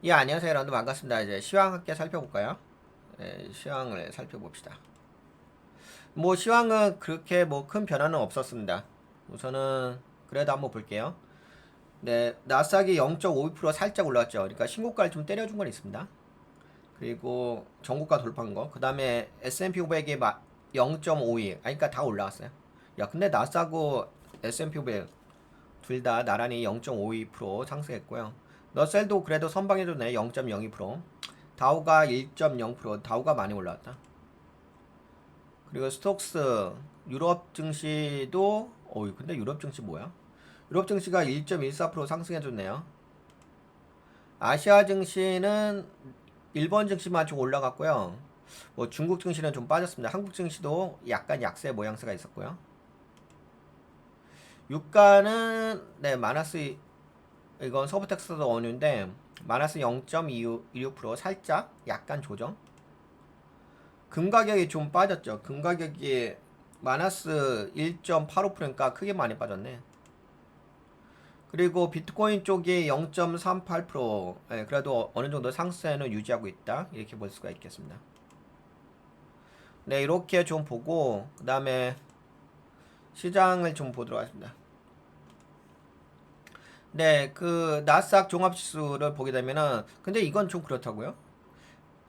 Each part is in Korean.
예, 안녕하세요. 여러분들 반갑습니다. 이제 시황 함께 살펴볼까요? 예, 시황을 살펴봅시다. 뭐 시황은 그렇게 뭐 큰 변화는 없었습니다. 우선은 그래도 한번 볼게요. 네, 나스닥이 0.52% 살짝 올라왔죠. 그러니까 신고가를 좀 때려준 건 있습니다. 그리고 전고가 돌파한 거. 그 다음에 S&P 500이 0.52. 아니, 그러니까 다 올라왔어요. 야, 근데 나스닥하고 S&P 500 둘 다 나란히 0.52% 상승했고요. 너셀도 그래도 선방해줬네. 0.02%. 다우가 1.0%. 다우가 많이 올라왔다. 그리고 스톡스 유럽 증시도 근데 유럽 증시 뭐야? 유럽 증시가 1.14% 상승해줬네요. 아시아 증시는 일본 증시만 좀 올라갔고요. 뭐 중국 증시는 좀 빠졌습니다. 한국 증시도 약간 약세 모양새가 있었고요. 유가는 네 마이너스, 이건 서브텍스도 원유인데 마이너스 0.26% 살짝 약간 조정. 금 가격이 좀 빠졌죠. 금 가격이 마이너스 1.85%니까 크게 많이 빠졌네. 그리고 비트코인 쪽이 0.38%, 예, 그래도 어느 정도 상승세는 유지하고 있다, 이렇게 볼 수가 있겠습니다. 네, 이렇게 좀 보고 그 다음에 시장을 좀 보도록 하겠습니다. 네, 그 나스닥 종합지수를 보게 되면은 근데 이건 좀 그렇다고요.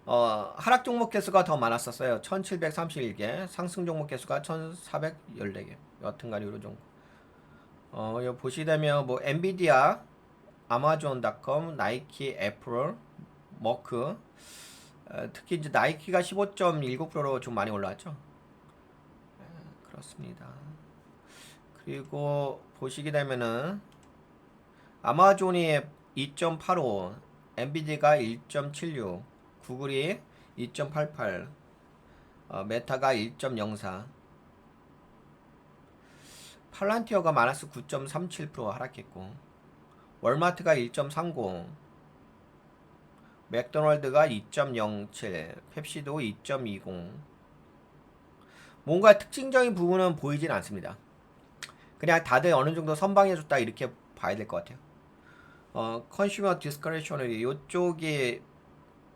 하락 종목 개수가 더 많았었어요. 1731개, 상승 종목 개수가 1414개. 여튼간에 이런 정도. 여기 보시다면 뭐 엔비디아, 아마존닷컴, 나이키, 애플, 머크, 특히 이제 나이키가 15.19%로 좀 많이 올라왔죠. 그렇습니다. 그리고 보시게 되면은 아마존이 2.85, 엔비디아가 1.76, 구글이 2.88, 메타가 1.04, 팔란티어가 마이너스 9.37% 하락했고, 월마트가 1.30, 맥도날드가 2.07, 펩시도 2.20. 뭔가 특징적인 부분은 보이진 않습니다. 그냥 다들 어느 정도 선방해줬다 이렇게 봐야 될 것 같아요. 컨슈머 디스크레셔너리 이쪽이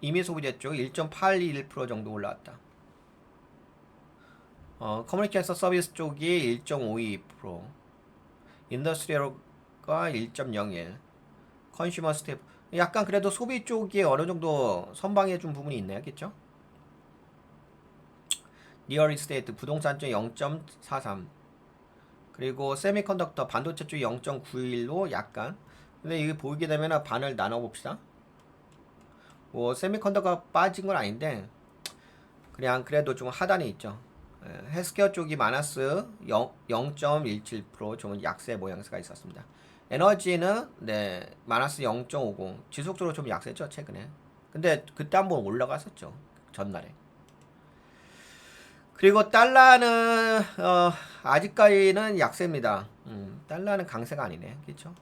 이미 소비자 쪽 1.81% 정도 올라왔다. 커뮤니케이션 서비스 쪽이 1.52%, 인더스트리얼가 1.01, 컨슈머 스텝 약간 그래도 소비 쪽이 어느 정도 선방해 준 부분이 있네요, 그죠? 리얼 이스테이트 부동산 쪽 0.43, 그리고 세미컨덕터 반도체 쪽 0.91로 약간. 근데 이게 보이게 되면 반을 나눠 봅시다. 뭐 세미컨덕터가 빠진 건 아닌데 그냥 그래도 좀 하단에 있죠. 헬스케어 쪽이 마이너스 0.17%좀 약세 모양새가 있었습니다. 에너지는 네 마이너스 0.50, 지속적으로 좀 약세죠 최근에. 근데 그때 한번 올라갔었죠 전날에. 그리고 달러는 아직까지는 약세입니다. 달러는 강세가 아니네, 그렇죠?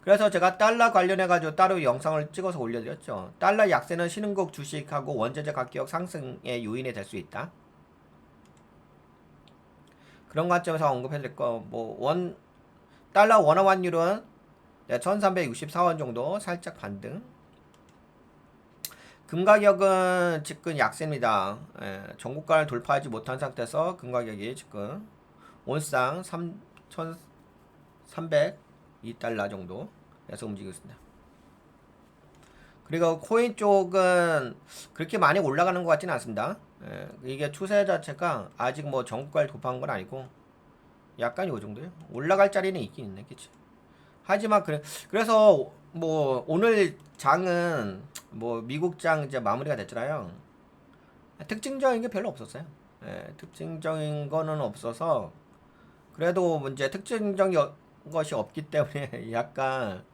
그래서 제가 달러 관련해가지고 따로 영상을 찍어서 올려드렸죠. 달러 약세는 신흥국 주식하고 원자재 가격 상승의 요인이 될 수 있다. 그런 관점에서 언급해드렸고, 달러 원화 환율은 1364원 정도 살짝 반등. 금 가격은 지금 약세입니다. 전고가를 돌파하지 못한 상태에서 금 가격이 지금 온상 3,302달러 정도에서 움직이고 있습니다. 그리고 코인 쪽은 그렇게 많이 올라가는 것 같지는 않습니다. 이게 추세 자체가 아직 뭐 전고가를 돌파한 건 아니고 약간 요 정도요. 올라갈 자리는 있긴 있네, 그치? 하지만 그래서 뭐 오늘 장은 뭐 미국 장 이제 마무리가 됐잖아요. 특징적인 게 별로 없었어요. 특징적인 거는 없어서 그래도 이제 특징적인 것이 없기 때문에 약간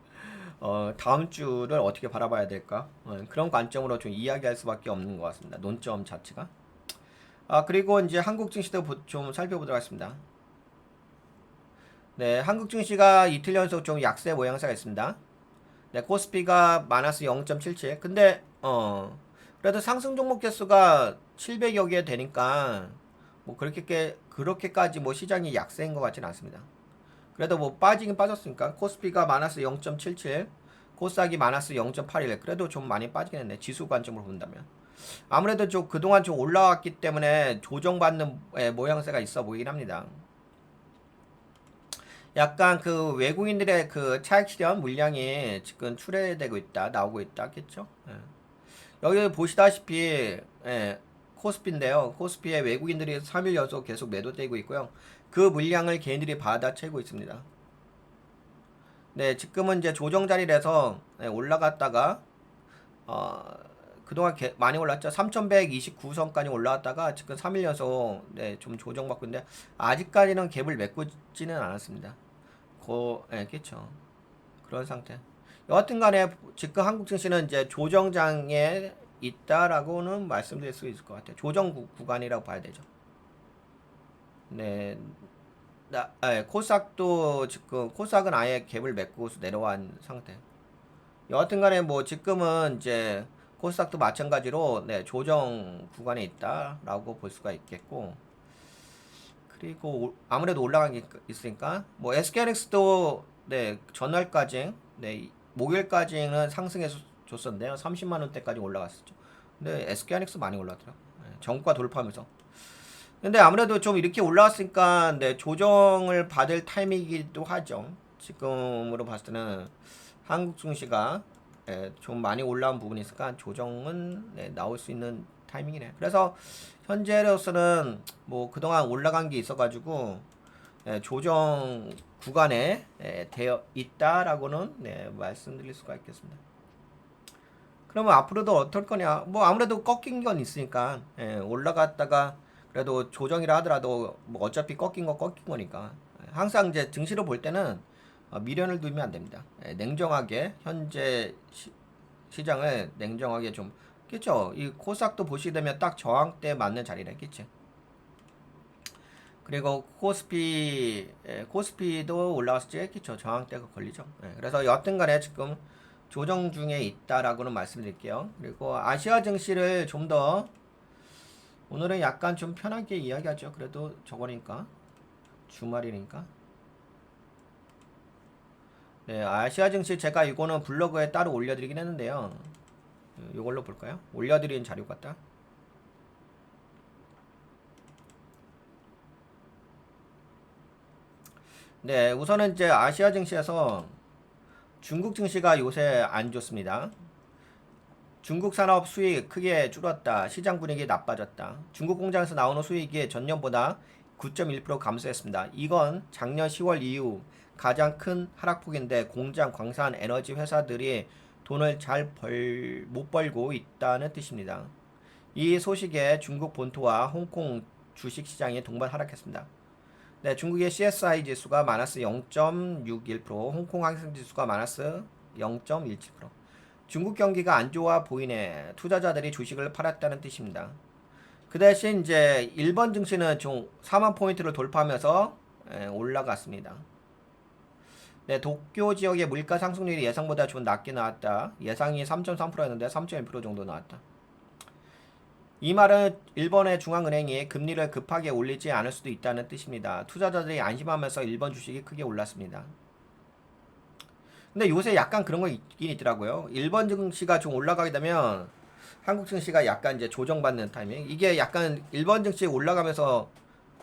다음 주를 어떻게 바라봐야 될까? 그런 관점으로 좀 이야기할 수밖에 없는 것 같습니다. 논점 자체가. 그리고 이제 한국 증시도 좀 살펴보도록 하겠습니다. 네, 한국 증시가 이틀 연속 좀 약세 모양새가 있습니다. 네, 코스피가 마이너스 0.77. 근데 그래도 상승 종목 개수가 700여 개 되니까 뭐 그렇게까지 뭐 시장이 약세인 것 같지는 않습니다. 그래도 뭐 빠지긴 빠졌으니까 코스피가 마이너스 0.77, 코스닥이 마이너스 0.81. 그래도 좀 많이 빠지긴 했네. 지수 관점으로 본다면. 아무래도 좀 그동안 좀 올라왔기 때문에 조정받는 모양새가 있어 보이긴 합니다. 약간 그 외국인들의 그 차익 실현 물량이 지금 출회되고 있다, 나오고 있다, 겠죠? 예. 여기 보시다시피 코스피인데요. 코스피에 외국인들이 3일 연속 계속 매도되고 있고요. 그 물량을 개인들이 받아채고 있습니다. 네, 지금은 이제 조정 자리에서 올라갔다가 그동안 많이 올랐죠. 3129선까지 올라왔다가 지금 3일 연속 좀 조정받고 있는데 아직까지는 갭을 메꾸지는 않았습니다. 그쵸. 그런 상태. 여하튼 간에 지금 한국 증시는 이제 조정장에 있다라고는 말씀드릴 수 있을 것 같아요. 조정 구간이라고 봐야 되죠. 네. 코스닥도 지금 코스닥은 아예 갭을 메꾸고 내려온 상태. 여하튼 간에 뭐 지금은 이제 코스닥도 마찬가지로 조정 구간에 있다라고 볼 수가 있겠고, 그리고 아무래도 올라간 게 있으니까 뭐 SK하이닉스도 전날까지 목요일까지는 상승해서 줬었는데요. 30만 원대까지 올라갔었죠. 근데 SK하이닉스 많이 올랐더라고요. 정가 돌파하면서. 근데 아무래도 좀 이렇게 올라왔으니까 조정을 받을 타이밍이기도 하죠. 지금으로 봤을 때는 한국 증시가 좀 많이 올라온 부분이 있으니까 조정은 나올 수 있는 타이밍이네. 그래서 현재로서는 뭐 그동안 올라간 게 있어가지고 조정 구간에 되어 있다라고는 말씀드릴 수가 있겠습니다. 그러면 앞으로도 어떨 거냐? 뭐 아무래도 꺾인 건 있으니까 올라갔다가 그래도 조정이라 하더라도 뭐 어차피 꺾인 거 꺾인 거니까 항상 이제 증시로 볼 때는 미련을 두면 안 됩니다. 냉정하게 현재 시장을 냉정하게 좀 그쵸? 이 코스닥도 보시게 되면 딱 저항대 맞는 자리네, 그치? 그리고 코스피도 올라왔을지 그쵸? 저항대가 걸리죠. 그래서 여튼간에 지금 조정 중에 있다라고는 말씀드릴게요. 그리고 아시아 증시를 좀 더 오늘은 약간 좀 편하게 이야기하죠. 그래도 저거니까 주말이니까. 네, 아시아 증시 제가 이거는 블로그에 따로 올려드리긴 했는데요. 이걸로 볼까요? 올려드린 자료 같다. 네, 우선은 이제 아시아 증시에서 중국 증시가 요새 안 좋습니다. 중국 산업 수익 크게 줄었다. 시장 분위기 나빠졌다. 중국 공장에서 나오는 수익이 전년보다 9.1% 감소했습니다. 이건 작년 10월 이후 가장 큰 하락폭인데 공장, 광산, 에너지 회사들이 돈을 못 벌고 있다는 뜻입니다. 이 소식에 중국 본토와 홍콩 주식시장이 동반 하락했습니다. 네, 중국의 CSI 지수가 마이너스 0.61%, 홍콩 항생 지수가 마이너스 0.17%. 중국 경기가 안 좋아 보이네. 투자자들이 주식을 팔았다는 뜻입니다. 그 대신 이제 일본 증시는 좀 4만 포인트를 돌파하면서 올라갔습니다. 네, 도쿄 지역의 물가 상승률이 예상보다 좀 낮게 나왔다. 예상이 3.3%였는데 3.1% 정도 나왔다. 이 말은 일본의 중앙은행이 금리를 급하게 올리지 않을 수도 있다는 뜻입니다. 투자자들이 안심하면서 일본 주식이 크게 올랐습니다. 근데 요새 약간 그런 거 있긴 있더라고요. 일본 증시가 좀 올라가게 되면 한국 증시가 약간 이제 조정받는 타이밍. 이게 약간 일본 증시 올라가면서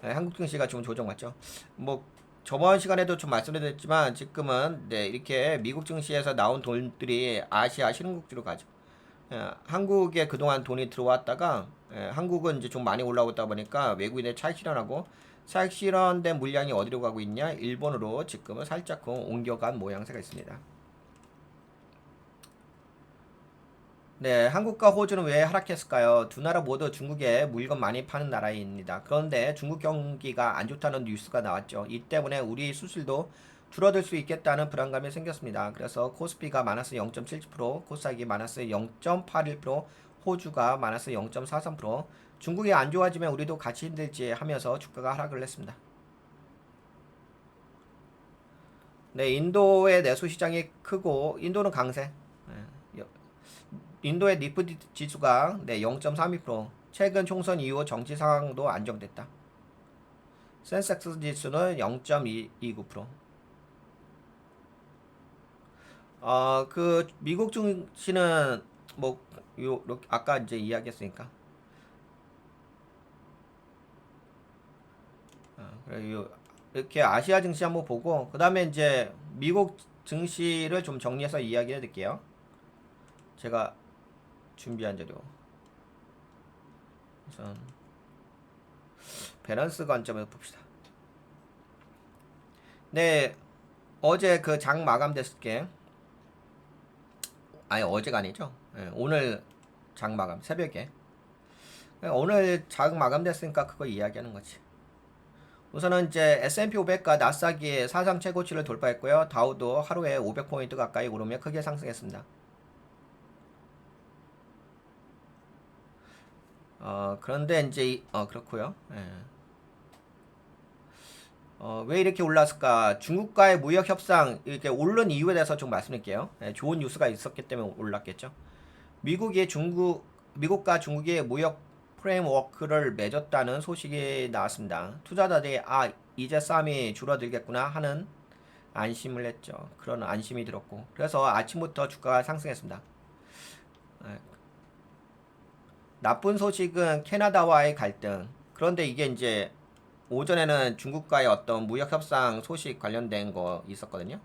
한국 증시가 좀 조정받죠. 뭐 저번 시간에도 좀 말씀드렸지만 지금은 이렇게 미국 증시에서 나온 돈들이 아시아 신흥국지로 가죠. 한국에 그동안 돈이 들어왔다가 한국은 이제 좀 많이 올라오다 보니까 외국인의 차익 실현하고 차익 실현된 물량이 어디로 가고 있냐? 일본으로 지금은 살짝 옮겨간 모양새가 있습니다. 네, 한국과 호주는 왜 하락했을까요? 두 나라 모두 중국에 물건 많이 파는 나라입니다. 그런데 중국 경기가 안 좋다는 뉴스가 나왔죠. 이 때문에 우리 수출도 줄어들 수 있겠다는 불안감이 생겼습니다. 그래서 코스피가 마이너스 0.77%, 코스닥이 마이너스 0.81%, 호주가 마이너스 0.43%, 중국이 안 좋아지면 우리도 같이 힘들지 하면서 주가가 하락을 했습니다. 네, 인도의 내수 시장이 크고 인도는 강세. 인도의 니프티 지수가 0.32%, 최근 총선 이후 정치 상황도 안정됐다. 센섹스 지수는 0.29%. 그 미국 증시는 뭐 아까 이제 이야기했으니까. 이렇게 아시아 증시 한번 보고 그 다음에 이제 미국 증시를 좀 정리해서 이야기해 드릴게요. 제가 준비한 자료. 우선 밸런스 관점에서 봅시다. 네, 어제 그 장 마감됐을 게 아니 어제가 아니죠. 네, 오늘 장 마감 새벽에. 오늘 장 마감됐으니까 그거 이야기하는 거지. 우선은 이제 S&P 500과 나스닥이 사상 최고치를 돌파했고요. 다우도 하루에 500포인트 가까이 오르며 크게 상승했습니다. 그런데 이제 그렇고요. 예. 왜 이렇게 올랐을까? 중국과의 무역 협상 이렇게 오른 이유에 대해서 좀 말씀드릴게요. 예, 좋은 뉴스가 있었기 때문에 올랐겠죠. 미국과 중국의 무역 프레임워크를 맺었다는 소식이 나왔습니다. 투자자들이 이제 싸움이 줄어들겠구나 하는 안심을 했죠. 그런 안심이 들었고 그래서 아침부터 주가가 상승했습니다. 예. 나쁜 소식은 캐나다와의 갈등. 그런데 이게 이제 오전에는 중국과의 어떤 무역 협상 소식 관련된 거 있었거든요.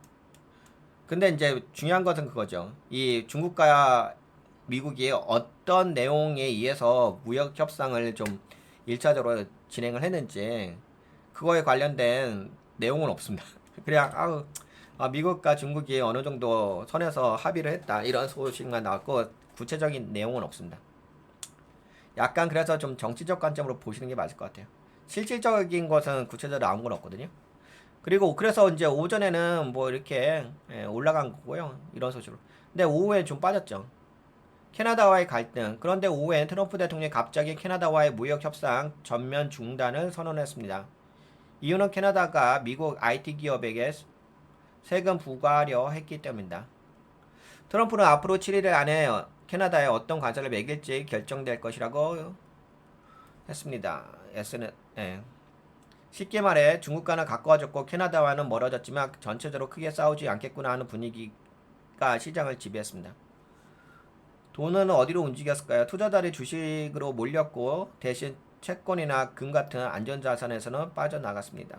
근데 이제 중요한 것은 그거죠. 이 중국과 미국이 어떤 내용에 의해서 무역 협상을 좀 1차적으로 진행을 했는지 그거에 관련된 내용은 없습니다. 그냥 미국과 중국이 어느 정도 선에서 합의를 했다 이런 소식만 나왔고 구체적인 내용은 없습니다. 약간 그래서 좀 정치적 관점으로 보시는 게 맞을 것 같아요. 실질적인 것은 구체적으로 나온 건 없거든요. 그리고 그래서 이제 오전에는 뭐 이렇게 올라간 거고요. 이런 소식으로. 근데 오후에 좀 빠졌죠. 캐나다와의 갈등. 그런데 오후엔 트럼프 대통령이 갑자기 캐나다와의 무역 협상 전면 중단을 선언했습니다. 이유는 캐나다가 미국 IT 기업에게 세금 부과하려 했기 때문입니다. 트럼프는 앞으로 7일 안에 캐나다에 어떤 관세를 매길지 결정될 것이라고 했습니다. 쉽게 말해 중국과는 가까워졌고 캐나다와는 멀어졌지만 전체적으로 크게 싸우지 않겠구나 하는 분위기가 시장을 지배했습니다. 돈은 어디로 움직였을까요? 투자자들이 주식으로 몰렸고 대신 채권이나 금 같은 안전자산에서는 빠져나갔습니다.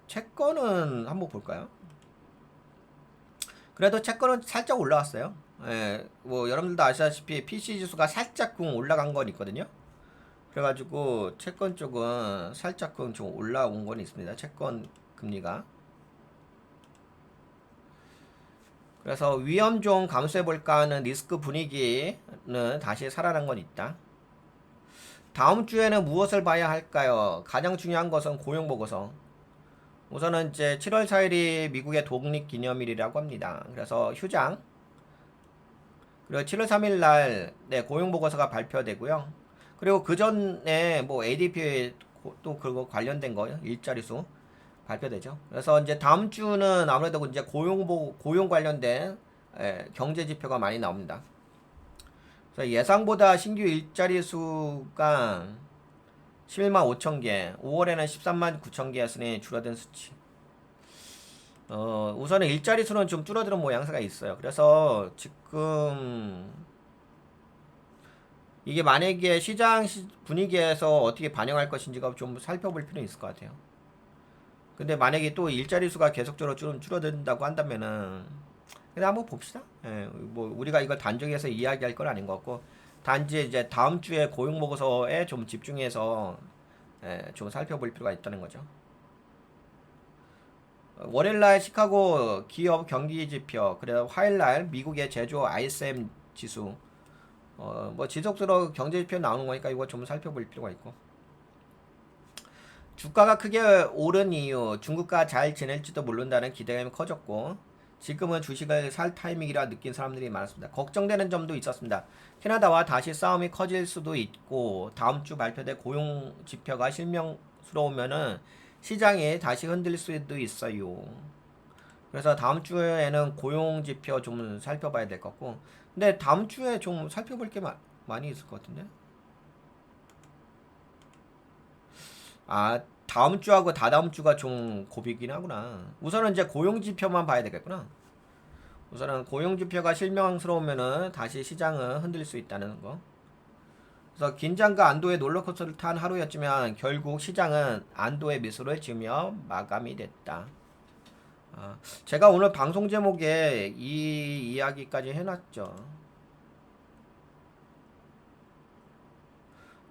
채권은 한번 볼까요? 그래도 채권은 살짝 올라왔어요. 뭐 여러분들도 아시다시피 PC 지수가 살짝 올라간 건 있거든요. 그래가지고 채권 쪽은 살짝 좀 올라온 건 있습니다. 채권 금리가. 그래서 위험 좀 감소해볼까 하는 리스크 분위기는 다시 살아난 건 있다. 다음 주에는 무엇을 봐야 할까요? 가장 중요한 것은 고용보고서. 우선은 이제 7월 4일이 미국의 독립기념일이라고 합니다. 그래서 휴장. 그리고 7월 3일 날 고용보고서가 발표되고요. 그리고 그 전에 뭐 ADP 또 그거 관련된 거 일자리 수 발표되죠. 그래서 이제 다음 주는 아무래도 이제 고용 관련된 경제 지표가 많이 나옵니다. 그래서 예상보다 신규 일자리 수가 11만 5천 개, 5월에는 13만 9천 개였으니 줄어든 수치. 우선은 일자리 수는 좀 줄어드는 모양새가 있어요. 그래서 지금 이게 만약에 시장 분위기에서 어떻게 반영할 것인지가 좀 살펴볼 필요는 있을 것 같아요. 근데 만약에 또 일자리 수가 계속적으로 좀 줄어든다고 한다면은 그냥 한번 봅시다. 뭐 우리가 이걸 단정해서 이야기할 건 아닌 것 같고 단지 이제 다음 주에 고용 보고서에 좀 집중해서 좀 살펴볼 필요가 있다는 거죠. 월요일날 시카고 기업 경기 지표, 그리고 화요일날 미국의 제조 ISM 지수, 뭐 지속적으로 경제 지표 나오는 거니까 이거 좀 살펴볼 필요가 있고. 주가가 크게 오른 이유, 중국과 잘 지낼지도 모른다는 기대감이 커졌고, 지금은 주식을 살 타이밍이라 느낀 사람들이 많았습니다. 걱정되는 점도 있었습니다. 캐나다와 다시 싸움이 커질 수도 있고, 다음 주 발표될 고용 지표가 실명스러우면은 시장이 다시 흔들릴 수도 있어요. 그래서 다음 주에는 고용 지표 좀 살펴봐야 될 것 같고, 근데 다음 주에 좀 살펴볼 게 많이 있을 것 같은데? 다음 주하고 다다음 주가 좀 고비긴 하구나. 우선은 이제 고용 지표만 봐야 되겠구나. 우선은 고용지표가 실망스러우면은 다시 시장은 흔들릴 수 있다는 거. 그래서 긴장과 안도의 롤러코스터를 탄 하루였지만 결국 시장은 안도의 미소를 지으며 마감이 됐다. 제가 오늘 방송 제목에 이 이야기까지 해놨죠.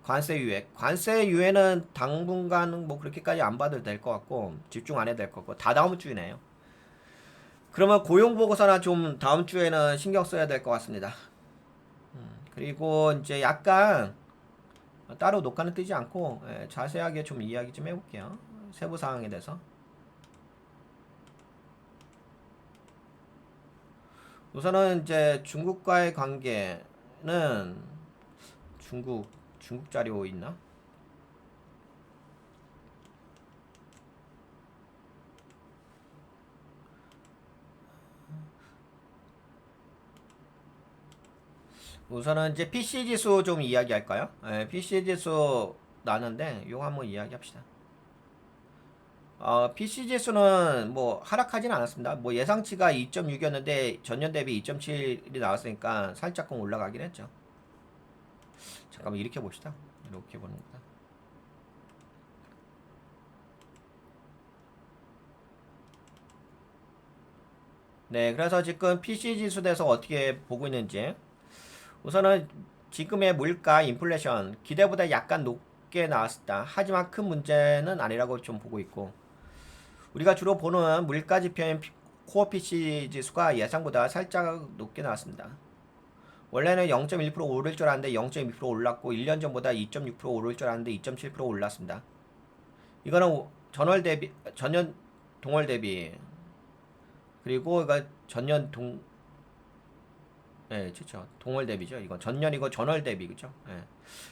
관세 유예. 관세 유예는 당분간 뭐 그렇게까지 안 받아도 될 것 같고 집중 안 해도 될 것 같고 다 다음 주이네요. 그러면 고용보고서나 좀 다음 주에는 신경 써야 될 것 같습니다. 그리고 이제 약간 따로 녹화는 뜨지 않고 자세하게 좀 이야기 좀 해볼게요. 세부 사항에 대해서. 우선은 이제 중국과의 관계는 중국 자료 있나? 우선은 이제 PC 지수 좀 이야기할까요? PC 지수 나는데 이거 한번 이야기합시다. PC 지수는 뭐 하락하진 않았습니다. 뭐 예상치가 2.6이었는데 전년 대비 2.7이 나왔으니까 살짝금 올라가긴 했죠. 잠깐만 이렇게 봅시다. 이렇게 보는 거다. 네, 그래서 지금 PC 지수 대해서 어떻게 보고 있는지. 우선은 지금의 물가 인플레이션 기대보다 약간 높게 나왔다. 하지만 큰 문제는 아니라고 좀 보고 있고, 우리가 주로 보는 물가 지표인 코어 PC 지수가 예상보다 살짝 높게 나왔습니다. 원래는 0.1% 오를 줄 알았는데 0.2% 올랐고 1년 전보다 2.6% 오를 줄 알았는데 2.7% 올랐습니다. 이거는 전년 동월 대비, 그리고 이거 전년 그렇죠. 동월 대비죠. 이건 전년이고 전월 대비, 그죠?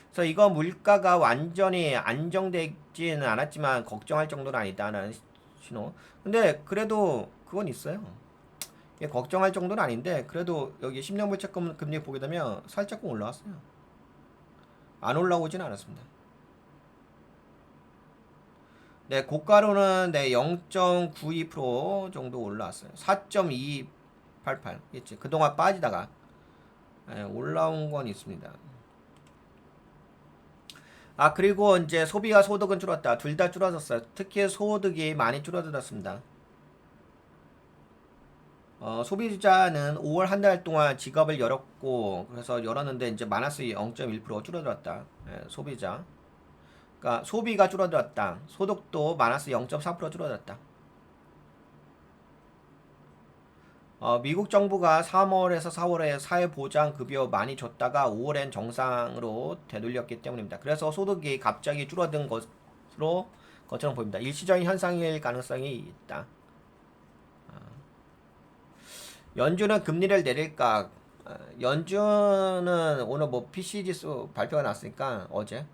그래서 이거 물가가 완전히 안정되지는 않았지만 걱정할 정도는 아니다라는 신호. 근데 그래도 그건 있어요. 이게 걱정할 정도는 아닌데 그래도 여기 10년 물채권 금리 보게 되면 살짝금 올라왔어요. 안 올라오진 않았습니다. 네, 고가로는 네 0.92% 정도 올라왔어요. 4.288. 그치? 그동안 빠지다가 올라온 건 있습니다. 그리고 이제 소비와 소득은 줄었다. 둘 다 줄어졌어요. 특히 소득이 많이 줄어들었습니다. 소비자는 5월 한 달 동안 지갑을 열었고, 그래서 열었는데 이제 마이너스 0.1% 줄어들었다. 소비자. 그러니까 소비가 줄어들었다. 소득도 마이너스 0.4% 줄어들었다. 미국 정부가 3월에서 4월에 사회보장급여 많이 줬다가 5월엔 정상으로 되돌렸기 때문입니다. 그래서 소득이 갑자기 줄어든 것처럼 보입니다. 일시적인 현상일 가능성이 있다. 연준은 금리를 내릴까? 연준은 오늘 뭐 PC 지수 발표가 났으니까 어제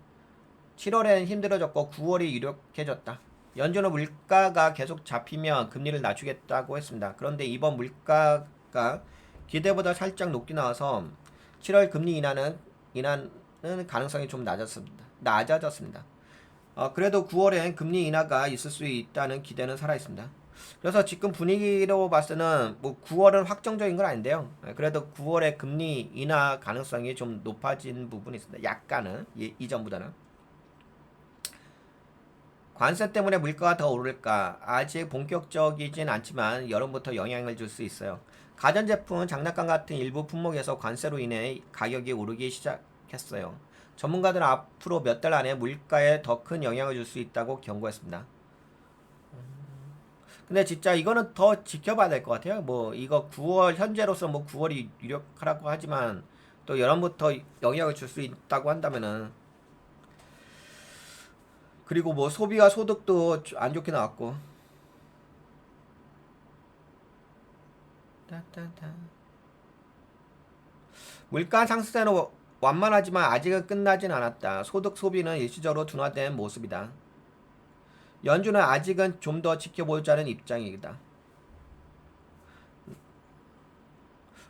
7월엔 힘들어졌고 9월이 유력해졌다. 연준은 물가가 계속 잡히면 금리를 낮추겠다고 했습니다. 그런데 이번 물가가 기대보다 살짝 높게 나와서 7월 금리 인하는 가능성이 좀 낮아졌습니다. 그래도 9월엔 금리 인하가 있을 수 있다는 기대는 살아있습니다. 그래서 지금 분위기로 봤을 때는 뭐 9월은 확정적인 건 아닌데요. 그래도 9월에 금리 인하 가능성이 좀 높아진 부분이 있습니다. 약간은 이전보다는. 관세 때문에 물가가 더 오를까? 아직 본격적이진 않지만 여름부터 영향을 줄 수 있어요. 가전제품, 장난감 같은 일부 품목에서 관세로 인해 가격이 오르기 시작했어요. 전문가들은 앞으로 몇 달 안에 물가에 더 큰 영향을 줄 수 있다고 경고했습니다. 근데 진짜 이거는 더 지켜봐야 될 것 같아요. 뭐 이거 9월 현재로서 뭐 9월이 유력하라고 하지만 또 여름부터 영향을 줄 수 있다고 한다면은, 그리고 뭐 소비와 소득도 안 좋게 나왔고. 물가 상승세는 완만하지만 아직은 끝나진 않았다. 소득 소비는 일시적으로 둔화된 모습이다. 연준은 아직은 좀 더 지켜보자는 입장이다.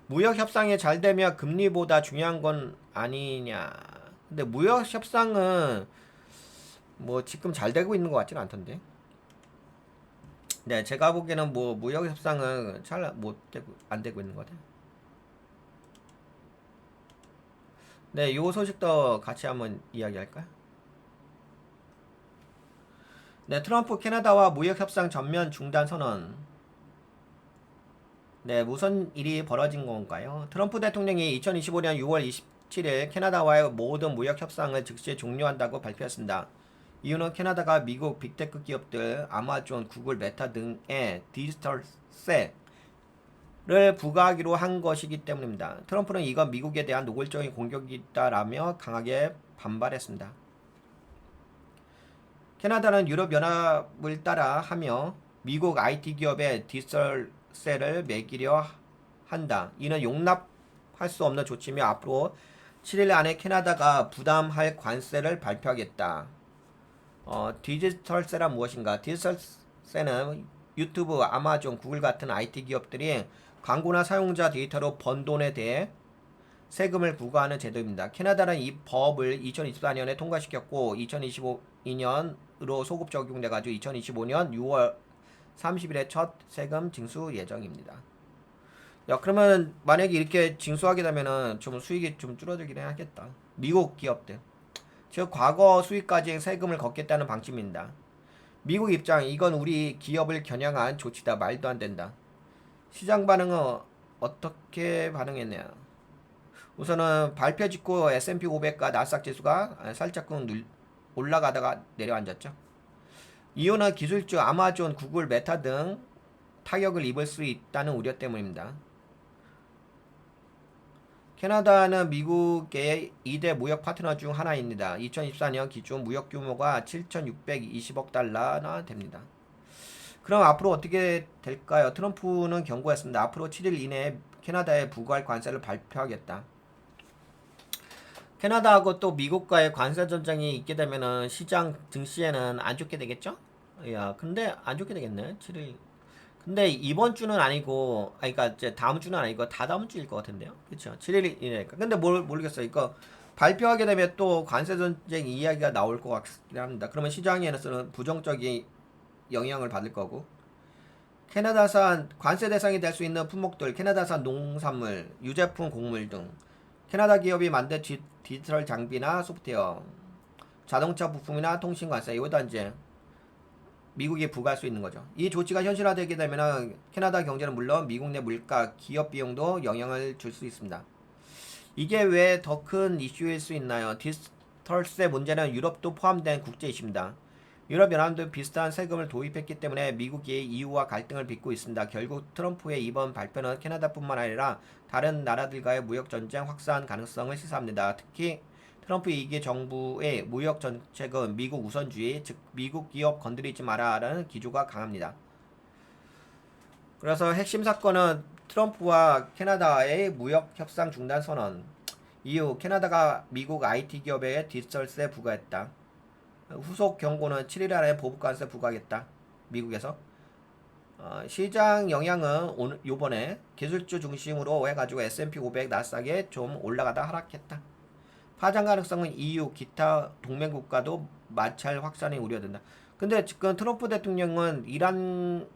무역 협상이 잘 되면 금리보다 중요한 건 아니냐. 근데 무역 협상은 뭐 지금 잘 되고 있는 것 같지는 않던데. 네, 제가 보기에는 뭐 무역 협상은 잘 못 되고 안 되고 있는 것 같아요. 네, 요 소식도 같이 한번 이야기할까요? 네, 트럼프 캐나다와 무역 협상 전면 중단 선언. 네, 무슨 일이 벌어진 건가요? 트럼프 대통령이 2025년 6월 27일 캐나다와의 모든 무역 협상을 즉시 종료한다고 발표했습니다. 이유는 캐나다가 미국 빅테크 기업들 아마존, 구글, 메타 등의 디지털세를 부과하기로 한 것이기 때문입니다. 트럼프는 이건 미국에 대한 노골적인 공격이다라며 강하게 반발했습니다. 캐나다는 유럽연합을 따라 하며 미국 IT 기업의 디지털세를 매기려 한다. 이는 용납할 수 없는 조치며 앞으로 7일 안에 캐나다가 부담할 관세를 발표하겠다. 디지털세란 무엇인가? 디지털세는 유튜브, 아마존, 구글 같은 IT 기업들이 광고나 사용자 데이터로 번 돈에 대해 세금을 부과하는 제도입니다. 캐나다는 이 법을 2024년에 통과시켰고 2025년으로 소급 적용돼가지고 2025년 6월 30일에 첫 세금 징수 예정입니다. 야, 그러면 만약에 이렇게 징수하게 되면은 좀 수익이 좀 줄어들긴 하겠다. 미국 기업들. 즉 과거 수익까지 세금을 걷겠다는 방침입니다. 미국 입장 이건 우리 기업을 겨냥한 조치다. 말도 안 된다. 시장 반응은 어떻게 반응했냐? 우선은 발표 직후 S&P 500과 나스닥 지수가 살짝쿵 올라가다가 내려앉았죠. 이유는 기술주 아마존, 구글, 메타 등 타격을 입을 수 있다는 우려 때문입니다. 캐나다는 미국의 2대 무역 파트너 중 하나입니다. 2024년 기준 무역 규모가 7,620억 달러나 됩니다. 그럼 앞으로 어떻게 될까요? 트럼프는 경고했습니다. 앞으로 7일 이내에 캐나다에 부과할 관세를 발표하겠다. 캐나다하고 또 미국과의 관세 전쟁이 있게 되면은 시장 증시에는 안 좋게 되겠죠? 야, 근데 안 좋게 되겠네. 7일. 근데 이번 주는 아니고, 그러니까 이제 다음 주는 아니고 다 다음 주일 것 같은데요. 그렇죠? 7일이니까. 근데 모르겠어요. 이거 발표하게 되면 또 관세 전쟁 이야기가 나올 것 같긴 합니다. 그러면 시장에서는 부정적인 영향을 받을 거고. 캐나다산 관세 대상이 될 수 있는 품목들, 캐나다산 농산물, 유제품, 곡물 등 캐나다 기업이 만든 디지털 장비나 소프트웨어, 자동차 부품이나 통신 관세 이거다 이제 미국이 부과할 수 있는 거죠. 이 조치가 현실화되게 되면 캐나다 경제는 물론 미국 내 물가, 기업 비용도 영향을 줄 수 있습니다. 이게 왜 더 큰 이슈일 수 있나요? 디지털세 문제는 유럽도 포함된 국제 이슈입니다. 유럽연합도 비슷한 세금을 도입했기 때문에 미국이 EU와 갈등을 빚고 있습니다. 결국 트럼프의 이번 발표는 캐나다뿐만 아니라 다른 나라들과의 무역 전쟁 확산 가능성을 시사합니다. 특히 트럼프 2기 정부의 무역 정책은 미국 우선주의, 즉 미국 기업 건드리지 마라라는 기조가 강합니다. 그래서 핵심 사건은 트럼프와 캐나다의 무역 협상 중단 선언. 이후 캐나다가 미국 IT 기업에 디지털세 부과했다. 후속 경고는 7일 안에 보복관세 부과하겠다. 미국에서. 시장 영향은 요번에 기술주 중심으로 해가지고 S&P 500 나스닥에 좀 올라가다 하락했다. 파장 가능성은 EU 기타 동맹 국가도 마찰 확산이 우려된다. 근데 지금 트럼프 대통령은 이란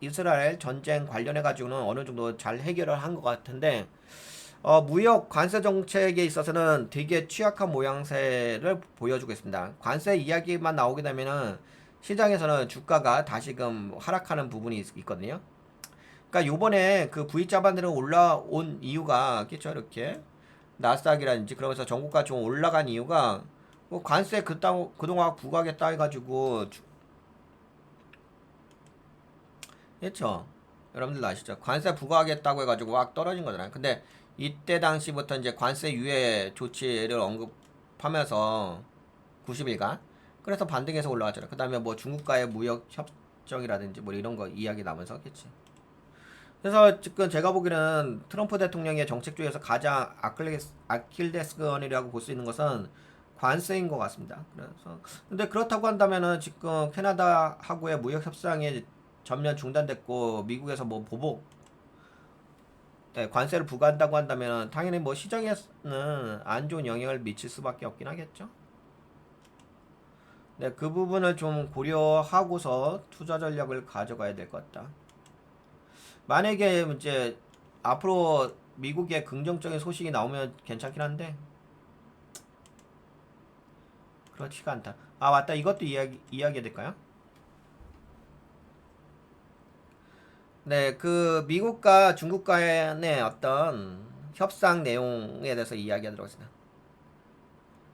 이스라엘 전쟁 관련해 가지고는 어느 정도 잘 해결을 한 것 같은데 무역 관세 정책에 있어서는 되게 취약한 모양새를 보여주고 있습니다. 관세 이야기만 나오게 되면은 시장에서는 주가가 다시금 하락하는 부분이 있거든요. 그러니까 요번에 그 V자 반대로 올라온 이유가 겠죠 이렇게 나스닥이라든지 그러면서 전고가 좀 올라간 이유가 뭐 관세 그동안 부과하겠다 해가지고 그렇죠. 여러분들 아시죠? 관세 부과하겠다고 해가지고 막 떨어진 거잖아요. 근데 이때 당시부터 이제 관세 유예 조치를 언급하면서 90일간 그래서 반등해서 올라왔잖아요. 그 다음에 뭐 중국과의 무역 협정이라든지 뭐 이런 거 이야기 나면서 하겠지. 그래서 지금 제가 보기에는 트럼프 대통령의 정책 중에서 가장 아킬레스건이라고 볼 수 있는 것은 관세인 것 같습니다. 그래서 근데 그렇다고 한다면은 지금 캐나다하고의 무역 협상이 전면 중단됐고 미국에서 뭐 보복 관세를 부과한다고 한다면 당연히 뭐 시장에는 안 좋은 영향을 미칠 수밖에 없긴 하겠죠. 네, 그 부분을 좀 고려하고서 투자 전략을 가져가야 될 것 같다. 만약에 이제 앞으로 미국의 긍정적인 소식이 나오면 괜찮긴 한데 그렇지가 않다. 아 맞다. 이것도 이야기해야 될까요? 네, 그 미국과 중국 간의 어떤 협상 내용에 대해서 이야기하도록 하겠습니다.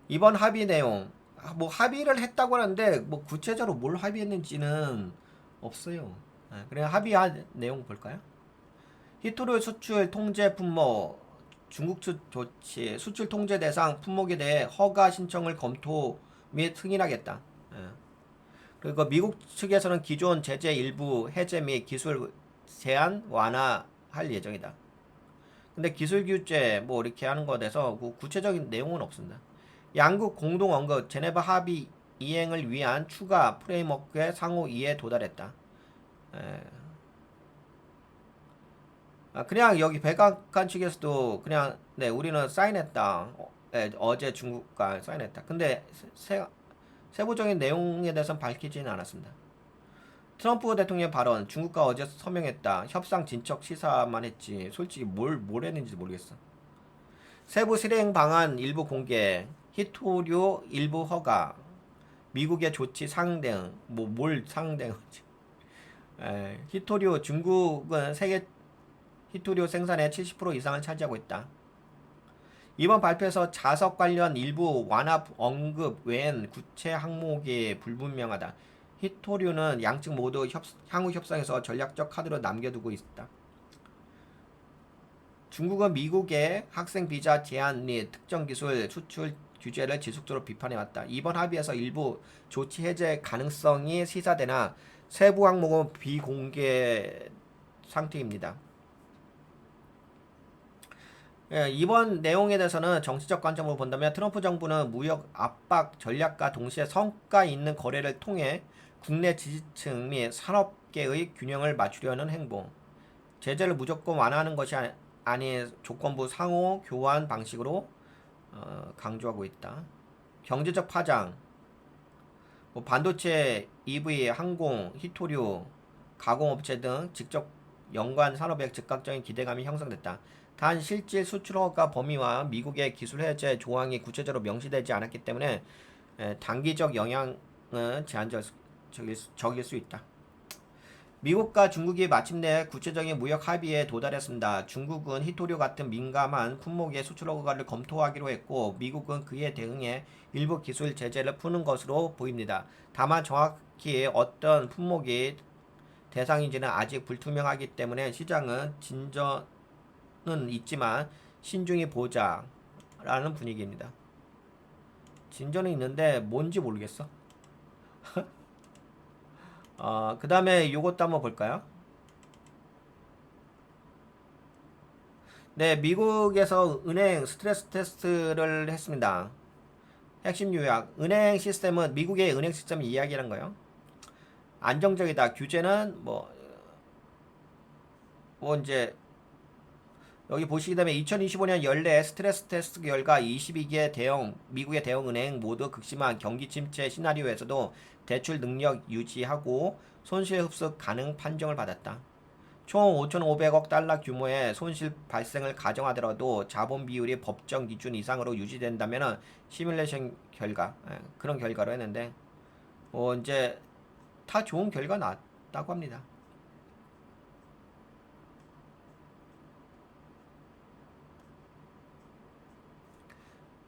이번 합의 내용, 뭐 합의를 했다고 하는데 뭐 구체적으로 뭘 합의했는지는 없어요. 그냥 합의한 내용 볼까요? 히토류 수출 통제 품목 중국 측 조치 수출 통제 대상 품목에 대해 허가 신청을 검토 및 승인하겠다. 예. 그리고 미국 측에서는 기존 제재 일부 해제 및 기술 제한 완화할 예정이다. 근데 기술 규제 뭐 이렇게 하는 것에 대해서 구체적인 내용은 없습니다. 양국 공동 언급 제네바 합의 이행을 위한 추가 프레임워크의 상호 이해에 도달했다. 에. 그냥 여기 백악관 측에서도 그냥 네 우리는 사인했다. 네, 어제 중국과 사인했다. 근데 세부적인 내용에 대해서는 밝히지는 않았습니다. 트럼프 대통령 발언 중국과 어제 서명했다. 협상 진척 시사만 했지. 솔직히 뭘 했는지 모르겠어. 세부 실행 방안 일부 공개, 히토류 일부 허가, 미국의 조치 상대응, 뭐 뭘 상대응하지? 히토류 중국은 세계 히토류 생산의 70% 이상을 차지하고 있다. 이번 발표에서 자석 관련 일부 완화 언급 외엔 구체 항목이 불분명하다. 히토류는 양측 모두 향후 협상에서 전략적 카드로 남겨두고 있다. 중국은 미국의 학생 비자 제한 및 특정 기술 수출 규제를 지속적으로 비판해왔다. 이번 합의에서 일부 조치 해제 가능성이 시사되나 세부 항목은 비공개 상태입니다. 예, 이번 내용에 대해서는 정치적 관점으로 본다면 트럼프 정부는 무역 압박 전략과 동시에 성과 있는 거래를 통해 국내 지지층 및 산업계의 균형을 맞추려는 행보, 제재를 무조건 완화하는 것이 아닌 조건부 상호 교환 방식으로 강조하고 있다. 경제적 파장, 뭐 반도체, EV, 항공, 히토류, 가공업체 등 직접 연관 산업의 즉각적인 기대감이 형성됐다. 단 실질 수출 허가 범위와 미국의 기술 해제 조항이 구체적으로 명시되지 않았기 때문에 단기적 영향은 제한적일 수 있다. 미국과 중국이 마침내 구체적인 무역 합의에 도달했습니다. 중국은 히토류 같은 민감한 품목의 수출 허가를 검토하기로 했고 미국은 그에 대응해 일부 기술 제재를 푸는 것으로 보입니다. 다만 정확히 어떤 품목이 대상인지는 아직 불투명하기 때문에 시장은 진전은 있지만 신중히 보자라는 분위기입니다. 진전은 있는데 뭔지 모르겠어. 그 다음에 요것도 한번 볼까요? 네, 미국에서 은행 스트레스 테스트를 했습니다. 핵심 요약. 은행 시스템은 미국의 은행 시스템 이야기라는 거예요. 안정적이다. 규제는 뭐 이제 여기 보시게 되면 2025년 연례 스트레스 테스트 결과 22개 미국의 대형 은행 모두 극심한 경기 침체 시나리오에서도 대출 능력 유지하고 손실 흡수 가능 판정을 받았다. 총 5,500억 달러 규모의 손실 발생을 가정하더라도 자본 비율이 법정 기준 이상으로 유지된다면 시뮬레이션 결과 그런 결과로 했는데 이제 다 좋은 결과 나왔다고 합니다.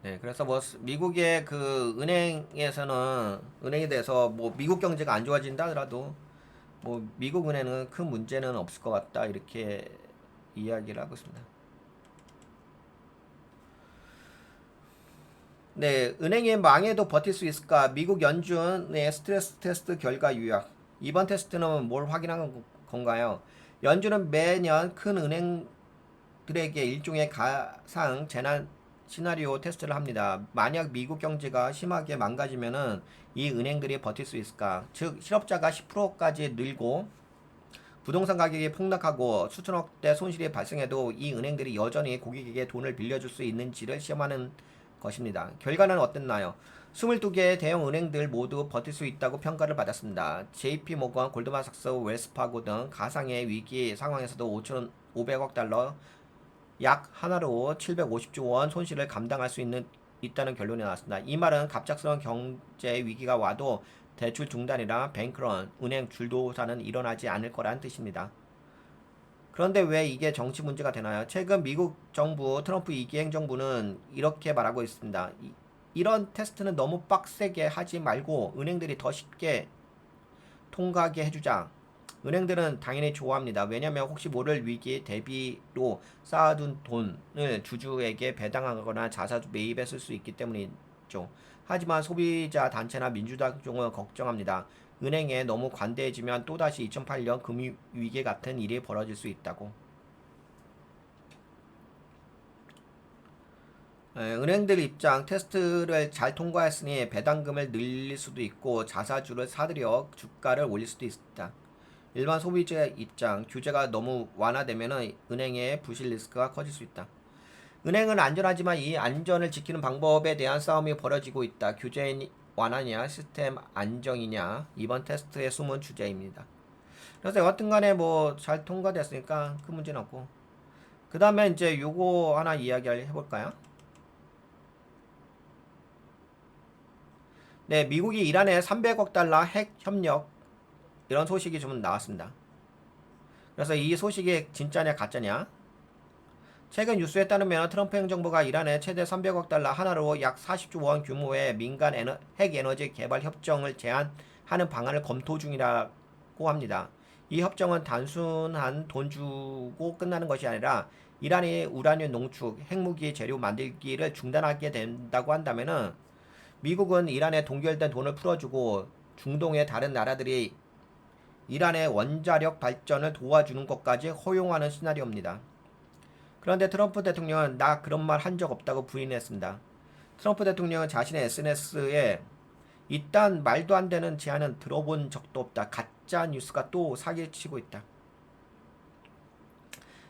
네, 그래서 뭐 미국의 그 은행에서는 은행에 대해서 뭐 미국 경제가 안 좋아진다 하더라도 뭐 미국 은행은 큰 문제는 없을 것 같다 이렇게 이야기를 하고 있습니다. 네, 은행이 망해도 버틸 수 있을까? 미국 연준의 스트레스 테스트 결과 요약. 이번 테스트는 뭘 확인한 건가요? 연준은 매년 큰 은행들에게 일종의 가상 재난 시나리오 테스트를 합니다. 만약 미국 경제가 심하게 망가지면은 이 은행들이 버틸 수 있을까? 즉 실업자가 10%까지 늘고 부동산 가격이 폭락하고 수천억대 손실이 발생해도 이 은행들이 여전히 고객에게 돈을 빌려줄 수 있는지를 시험하는 것입니다. 결과는 어땠나요? 22개의 대형 은행들 모두 버틸 수 있다고 평가를 받았습니다. JP 모건, 골드만삭스, 웰스파고 등 가상의 위기 상황에서도 5,500억 달러 약 하나로 750조 원 손실을 감당할 수 있다는 결론이 나왔습니다. 이 말은 갑작스러운 경제 위기가 와도 대출 중단이나 뱅크런, 은행 줄도사는 일어나지 않을 거라는 뜻입니다. 그런데 왜 이게 정치 문제가 되나요? 최근 미국 정부 트럼프 2기 행정부는 이렇게 말하고 있습니다. 이런 테스트는 너무 빡세게 하지 말고 은행들이 더 쉽게 통과하게 해주자. 은행들은 당연히 좋아합니다. 왜냐하면 혹시 모를 위기 대비로 쌓아둔 돈을 주주에게 배당하거나 자사 매입에 쓸 수 있기 때문이죠. 하지만 소비자 단체나 민주당은 걱정합니다. 은행에 너무 관대해지면 또다시 2008년 금융위기 같은 일이 벌어질 수 있다고. 은행들 입장 테스트를 잘 통과했으니 배당금을 늘릴 수도 있고 자사주를 사들여 주가를 올릴 수도 있다. 일반 소비자 입장 규제가 너무 완화되면 은행의 부실 리스크가 커질 수 있다. 은행은 안전하지만 이 안전을 지키는 방법에 대한 싸움이 벌어지고 있다. 규제 완화냐 시스템 안정이냐 이번 테스트의 숨은 주제입니다. 그래서 여하튼간에 뭐 잘 통과됐으니까 큰 문제는 없고 그 다음에 이제 요거 하나 이야기를 해볼까요? 네, 미국이 이란에 300억 달러 핵 협력 이런 소식이 좀 나왔습니다. 그래서 이 소식이 진짜냐 가짜냐? 최근 뉴스에 따르면 트럼프 행정부가 이란에 최대 300억 달러 하나로 약 40조 원 규모의 민간 핵 에너지 개발 협정을 제안하는 방안을 검토 중이라고 합니다. 이 협정은 단순한 돈 주고 끝나는 것이 아니라 이란이 우라늄 농축, 핵무기 재료 만들기를 중단하게 된다고 한다면은 미국은 이란에 동결된 돈을 풀어주고 중동의 다른 나라들이 이란의 원자력 발전을 도와주는 것까지 허용하는 시나리오입니다. 그런데 트럼프 대통령은 나 그런 말 한 적 없다고 부인했습니다. 트럼프 대통령은 자신의 SNS에 이딴 말도 안 되는 제안은 들어본 적도 없다. 가짜 뉴스가 또 사기치고 있다.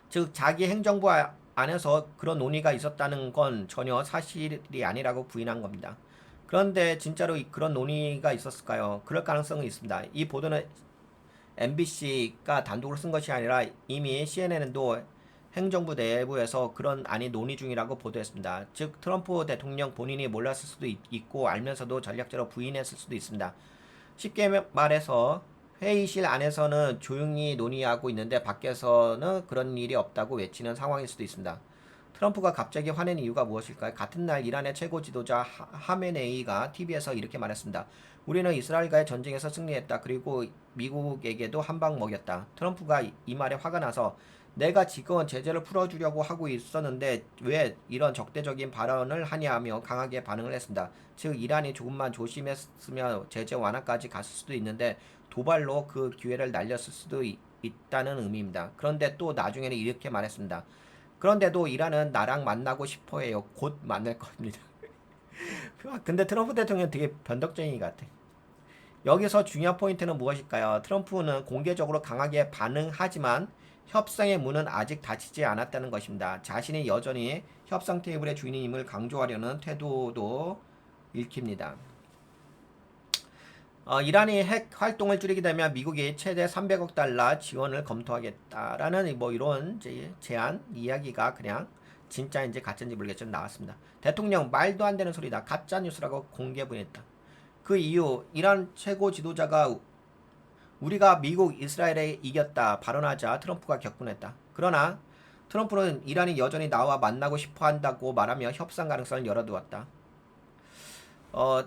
즉 자기 행정부 안에서 그런 논의가 있었다는 건 전혀 사실이 아니라고 부인한 겁니다. 그런데 진짜로 그런 논의가 있었을까요? 그럴 가능성은 있습니다. 이 보도는 MBC가 단독으로 쓴 것이 아니라 이미 CNN도 행정부 내부에서 그런 안이 논의 중이라고 보도했습니다. 즉 트럼프 대통령 본인이 몰랐을 수도 있고 알면서도 전략적으로 부인했을 수도 있습니다. 쉽게 말해서 회의실 안에서는 조용히 논의하고 있는데 밖에서는 그런 일이 없다고 외치는 상황일 수도 있습니다. 트럼프가 갑자기 화낸 이유가 무엇일까요? 같은 날 이란의 최고 지도자 하메네이가 TV에서 이렇게 말했습니다. 우리는 이스라엘과의 전쟁에서 승리했다. 그리고 미국에게도 한 방 먹였다. 트럼프가 이 말에 화가 나서 내가 지금 제재를 풀어주려고 하고 있었는데 왜 이런 적대적인 발언을 하냐며 강하게 반응을 했습니다. 즉 이란이 조금만 조심했으면 제재 완화까지 갔을 수도 있는데 도발로 그 기회를 날렸을 수도 있다는 의미입니다. 그런데 또 나중에는 이렇게 말했습니다. 그런데도 이란은 나랑 만나고 싶어 해요. 곧 만날 겁니다. 근데 트럼프 대통령 되게 변덕쟁이 같아. 여기서 중요한 포인트는 무엇일까요? 트럼프는 공개적으로 강하게 반응하지만 협상의 문은 아직 닫히지 않았다는 것입니다. 자신이 여전히 협상 테이블의 주인임을 강조하려는 태도도 읽힙니다. 이란이 핵 활동을 줄이게 되면 미국이 최대 300억 달러 지원을 검토하겠다라는 뭐 이런 제안 이야기가 그냥 진짜인지 가짜인지 모르겠지만 나왔습니다. 대통령 말도 안 되는 소리다. 가짜 뉴스라고 공개 부인했다. 그 이유 이란 최고 지도자가 우리가 미국 이스라엘에 이겼다 발언하자 트럼프가 격분했다. 그러나 트럼프는 이란이 여전히 나와 만나고 싶어 한다고 말하며 협상 가능성을 열어두었다.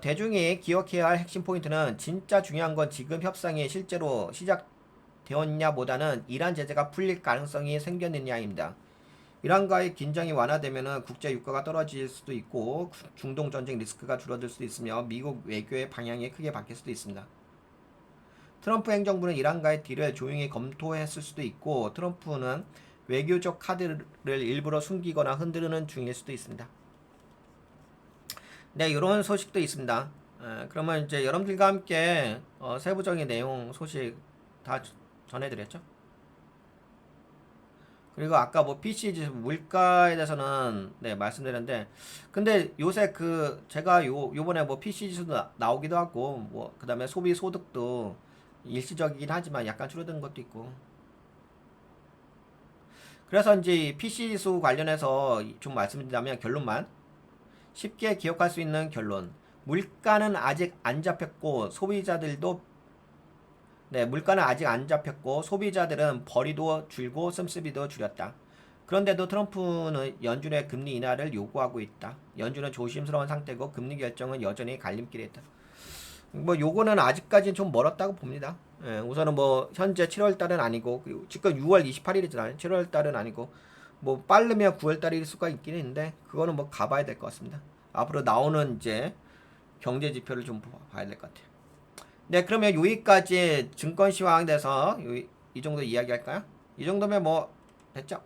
대중이 기억해야 할 핵심 포인트는 진짜 중요한 건 지금 협상이 실제로 시작되었냐 보다는 이란 제재가 풀릴 가능성이 생겼느냐입니다. 이란과의 긴장이 완화되면 국제 유가가 떨어질 수도 있고 중동 전쟁 리스크가 줄어들 수도 있으며 미국 외교의 방향이 크게 바뀔 수도 있습니다. 트럼프 행정부는 이란과의 딜을 조용히 검토했을 수도 있고 트럼프는 외교적 카드를 일부러 숨기거나 흔드는 중일 수도 있습니다. 네, 이런 소식도 있습니다. 그러면 이제 여러분들과 함께 세부적인 내용 소식 다 전해드렸죠? 그리고 아까 뭐 PC 지수 물가에 대해서는 네 말씀드렸는데 근데 요새 그 제가 요번에 뭐 PC 지수도 나오기도 하고 뭐 그다음에 소비 소득도 일시적이긴 하지만 약간 줄어든 것도 있고 그래서 이제 PC 지수 관련해서 좀 말씀드리자면 결론만 쉽게 기억할 수 있는 결론 물가는 아직 안 잡혔고 소비자들도 네, 물가는 아직 안 잡혔고 소비자들은 벌이도 줄고 씀씀이도 줄였다. 그런데도 트럼프는 연준의 금리 인하를 요구하고 있다. 연준은 조심스러운 상태고 금리 결정은 여전히 갈림길에 있다. 뭐 요거는 아직까지는 좀 멀었다고 봅니다. 예, 우선은 뭐 현재 7월 달은 아니고 그리고 지금 6월 28일이잖아요. 7월 달은 아니고 뭐 빠르면 9월 달일 수가 있긴 있는데 그거는 뭐 가봐야 될 것 같습니다. 앞으로 나오는 이제 경제 지표를 좀 봐야 될 것 같아요. 네, 그러면 여기까지 증권 시황에 대해서 이 정도 이야기할까요? 이 정도면 뭐 됐죠?